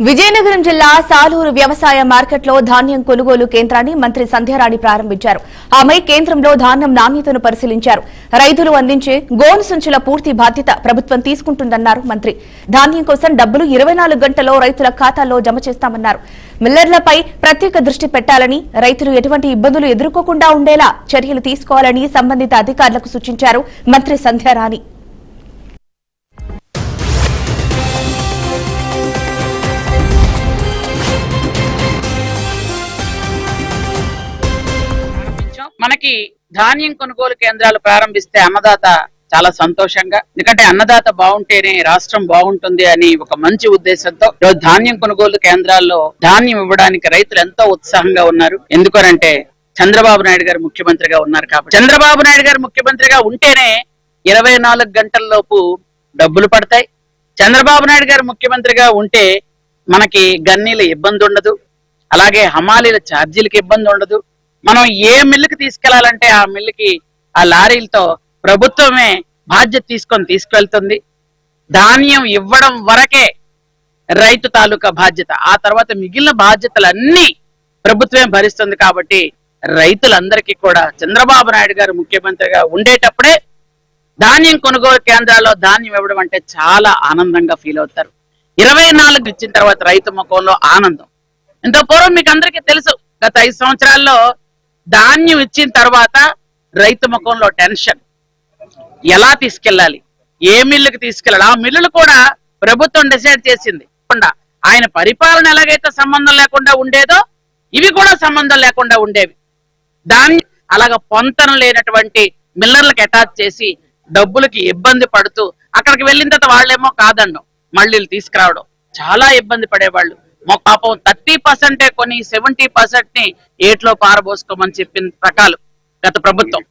విజయనగరం జిల్లా సాలూరు వ్యవసాయ మార్కెట్లో ధాన్యం కొనుగోలు కేంద్రాన్ని మంత్రి సంధ్యారాణి ప్రారంభించారు. ఆమె కేంద్రంలో ధాన్యం నాణ్యతను పరిశీలించారు. రైతులు అందించే గోను సంచుల పూర్తి బాధ్యత ప్రభుత్వం తీసుకుంటుందన్నారు మంత్రి. ధాన్యం కోసం డబ్బులు 24 గంటల్లో రైతుల ఖాతాల్లో జమ చేస్తామన్నారు. మిల్లర్లపై ప్రత్యేక దృష్టి పెట్టాలని, రైతులు ఎటువంటి ఇబ్బందులు ఎదుర్కోకుండా ఉండేలా చర్యలు తీసుకోవాలని సంబంధిత అధికారులకు సూచించారు మంత్రి సంధ్యారాణి. మనకి ధాన్యం కొనుగోలు కేంద్రాలు ప్రారంభిస్తే అన్నదాత చాలా సంతోషంగా, ఎందుకంటే అన్నదాత బాగుంటేనే రాష్ట్రం బాగుంటుంది అని ఒక మంచి ఉద్దేశంతో ఈరోజు ధాన్యం కొనుగోలు కేంద్రాల్లో ధాన్యం ఇవ్వడానికి రైతులు ఎంతో ఉత్సాహంగా ఉన్నారు. ఎందుకనంటే చంద్రబాబు నాయుడు గారు ముఖ్యమంత్రిగా ఉన్నారు కాబట్టి. చంద్రబాబు నాయుడు గారు ముఖ్యమంత్రిగా ఉంటేనే 24 గంటల్లోపు డబ్బులు పడతాయి. చంద్రబాబు నాయుడు గారు ముఖ్యమంత్రిగా ఉంటే మనకి గన్నీల ఇబ్బంది ఉండదు, అలాగే హమాలీల ఛార్జీలకు ఇబ్బంది ఉండదు. మనం ఏ మిల్లుకి తీసుకెళ్లాలంటే ఆ మిల్లుకి ఆ లారీలతో ప్రభుత్వమే బాధ్యత తీసుకెళ్తుంది. ధాన్యం ఇవ్వడం వరకే రైతు తాలూకా బాధ్యత, ఆ తర్వాత మిగిలిన బాధ్యతలన్నీ ప్రభుత్వమే భరిస్తుంది. కాబట్టి రైతులందరికీ కూడా చంద్రబాబు నాయుడు గారు ముఖ్యమంత్రిగా ఉండేటప్పుడే ధాన్యం కొనుగోలు కేంద్రాల్లో ధాన్యం ఇవ్వడం అంటే చాలా ఆనందంగా ఫీల్ అవుతారు. 24 ఇచ్చిన తర్వాత రైతు ముఖంలో ఆనందం. ఇంత పూర్వం మీకు అందరికీ తెలుసు, గత 5 సంవత్సరాల్లో ధాన్యం ఇచ్చిన తర్వాత రైతు ముఖంలో టెన్షన్. ఎలా తీసుకెళ్ళాలి, ఏ మిల్లుకి తీసుకెళ్ళాలి, ఆ మిల్లులు కూడా ప్రభుత్వం డిసైడ్ చేసింది. ఆయన పరిపాలన ఎలాగైతే సంబంధం లేకుండా ఉండేదో ఇవి కూడా సంబంధం లేకుండా ఉండేవి. దాన్ని అలాగ పొంతన లేనటువంటి మిల్లర్లకు అటాచ్ చేసి డబ్బులకి ఇబ్బంది పడుతూ అక్కడికి వెళ్ళిన తర్వాత వాళ్ళేమో కాదండం, మళ్ళీ తీసుకురావడం, చాలా ఇబ్బంది పడేవాళ్ళు. పాపం 30% కొని 70% ని ఏట్లో పారబోసుకోమని చెప్పిన రకాలు గత ప్రభుత్వం.